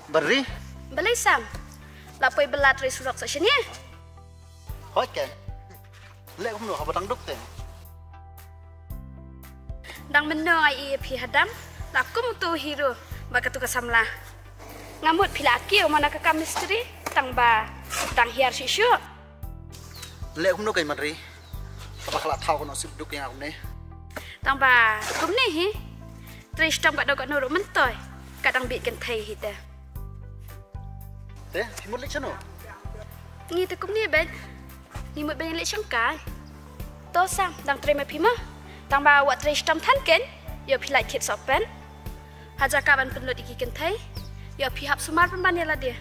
Beri? Balay Sam. Lapoy belat rin surak sa siya niya. Hoy Ken. Lek ko mo kabatang dokter. Dang meno ay pi hadam. Laku mutu hero baka tu kasamla. Ngamut pilaki o mana ka misteri tang ba tang hiar sisyo. Lek ko mo kay Madri. Kapakala tao ko no sibduk yang ako ni. Tang ba kum ni hi. Trish tang ba dogat nuruk mentoy. Kadang bikin thai hita. Teh, himut lek chano. Ngi te kum ni ben. Ni mut ben lek sangkai. To sam dang terima pima. Tang ba wat Trish tam than ken. Yo pilai kit sopen. Haja kaban penlut iki ken thai. Yo pihap sumar pemban ya lah dia.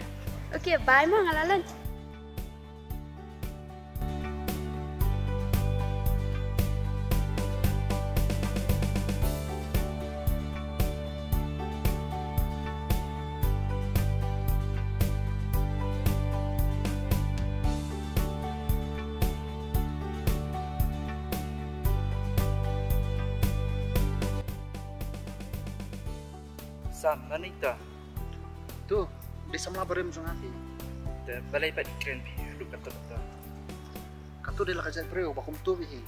Okey, bye mo ngalalan. Sam, mana itu? Tu, di sama barem jong hati. Dan balai pak keren pi, lu kata. Katu dia lah kerja preo bakum tu bihi.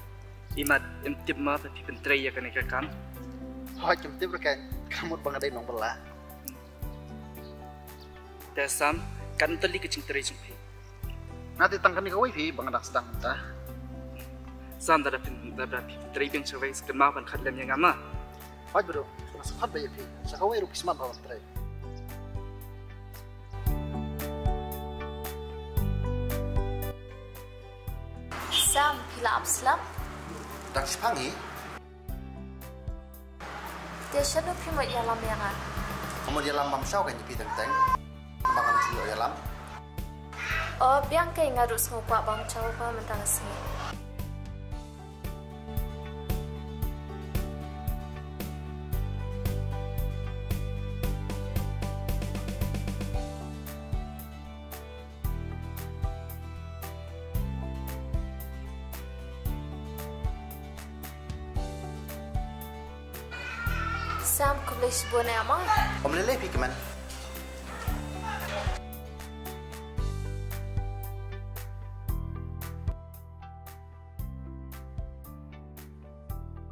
Imat, tip ma tapi pentrai ya kan ikan. Hoy, kem tip rekan. Kamu bangadai nong belah. Dan Sam, kan tali kecing terai jong pi. Nanti tangkan ni kawai pi bangadak sedang entah. Sam dah dapat pentrai yang cewek sekarang ma pan khadlam yang ama. Hoy bro, sudah sepat bayar pi. Sakawai rupis mat bawa tray. Sam, pila abslam? Tak sepangi. Dia syadu pimut yalam yang ah. Kamu dia lambam syau kan jepi tentang. Makan cuyo ya lam. Oh, biang kay ngarus ngukwa bang caw pa mentang sini. Sam, kau boleh sebut ni ama? Kamu leleh pi keman.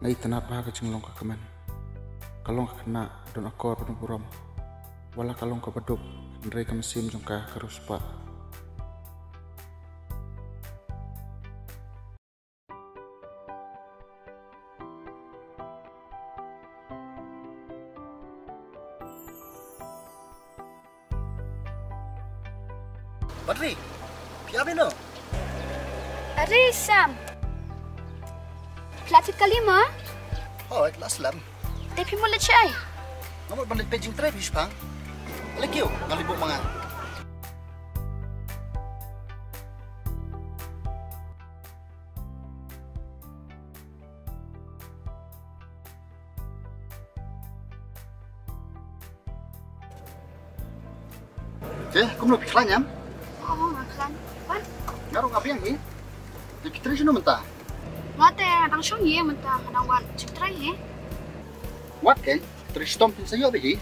Ngai kenapa ke jenglong ke keman? Kalong kena don akor penuh buram. Wala kalong ke beduk, ndrei ke mesim jongka ke ruspa. Badri, siapa no? Ari Sam. Platit kalima. Oh, kelas lam. Tapi mulut cai. Kamu balik pejing tray bis bang. Lagi yo, ngalibuk mangan. Oke, kamu mau pikir nyam? Oh, makan. Pan. Ngaruh ngapain yang ini? Jadi terus no mentah. Ngate dang syong ye mentah nang wan citrai he. What kan? Terus tom pin sayo bihi.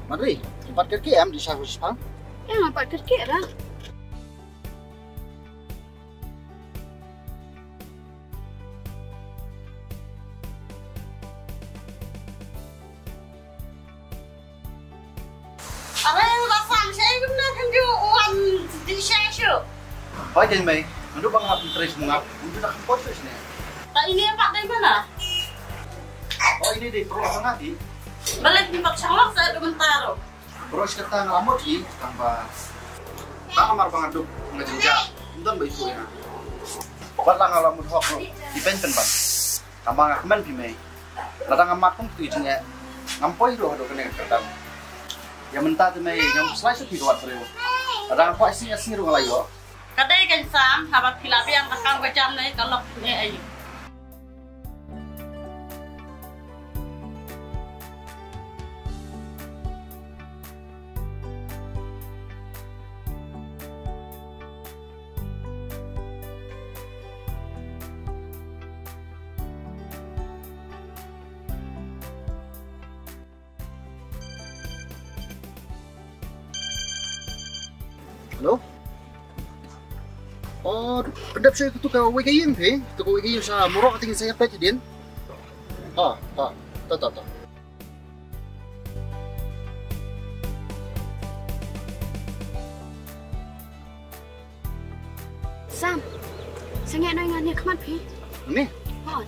Madri, tempat kerja di Syarus Pang. Ngapa kerja lah? Hoy kan Mei, ano bang ngap terus mengap? Untuk nak podcast ni. Tak ini Pak dari mana? Oh ini di perlu ngati. Balik di Pak Syalok saya komentar. Bros kata ngelamut ki tambah. Tang amar bangaduk ngejenja. Untung baik tu ya. Bala ngalamut hok di penpen ban. Tambah ngakmen pi Mei. Ladang ngamak pun tu ijnya. Ngampoi do do kene kertam. Ya mentah tu Mei, ngam slice tu buat perlu. Ladang apa sih asing ru ngalayo. Kadai kan Sam, habat pilapi yang kakang macam ni kalau ni ayu. Hello? Oh, pendap saya tu kau wei kayeng pe. Tu kau wei kayeng sa murok tingin saya pet din. Ha, ta. Sam, saya nak ingat ni keman pi. Ni. Oh.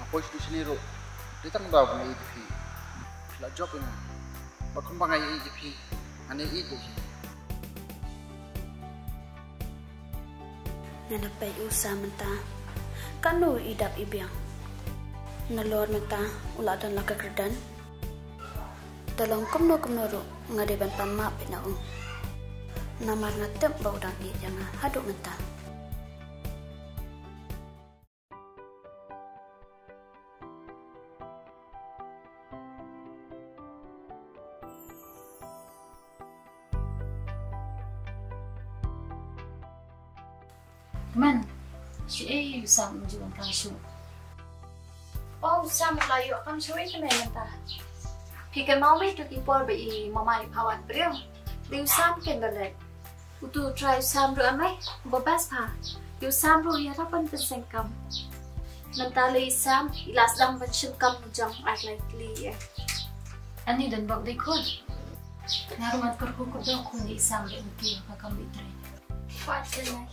Pois di sini ro. Dia tak tahu punya EDP. Lah job ini. Berkembang aja EDP. Ane itu sih. Nana pai usa menta. Kanu idap ibiang. Nalor menta ula dan laka kerdan. Tolong kumno ro ngadeban pamap na Namar na tem bau dang ni jangan haduk menta. Man, si Sam jual kasu. Oh, Sam layu akan suai ke mana? Pikir mau itu kipor be mama ipawan beriau. Liu Sam kendalet. Utu try Sam ru amai, babas pa. Liu Sam ru ya rapan pensengkam. Mentali Sam ilas dang pensengkam jang likely ya. Ani dan bak dekor. Narumat kerkukut dong kundi Sam be uti pakam bitre. Fatin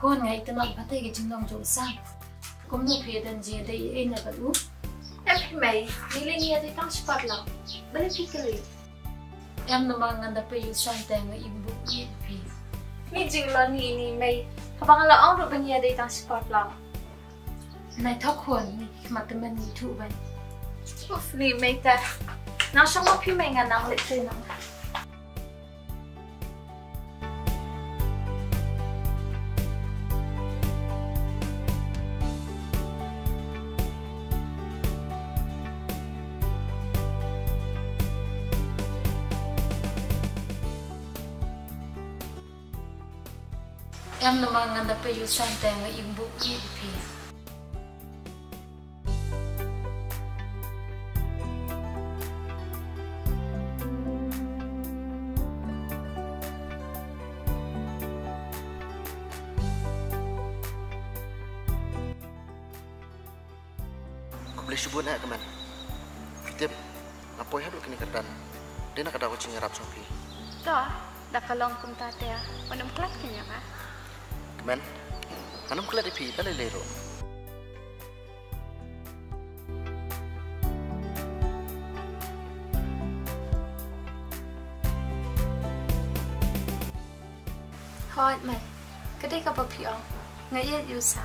Kun ngai tenang patai ke jindong jol Sam. Kum no phe dan je dai na ba du. Em mai nilai ni ada tang spot lang. Bale pikir. Em no mangan da pe yu Sam tang ibu ni phe. Ni jinglo ni mai. Habang la ong ro banya ada tang spot lang. Nai thok kun ni matemen ni thu ban. Uf ni mai ta. Na shong mo phi mai ngan nang le tre nang. Em naman nga dapat yung sante nga ibu ipi. Kau boleh sebut nak keman? Fitip, apa yang hadut kini kerdan? Dia nak ada kucing ngarap sopi. Dah, dah kalong kum tate ya. Mana kelat kenya ka? Keman, anam kelat di pi, balik lero. Hot mai, kedai kapal piang, ngayat yusa.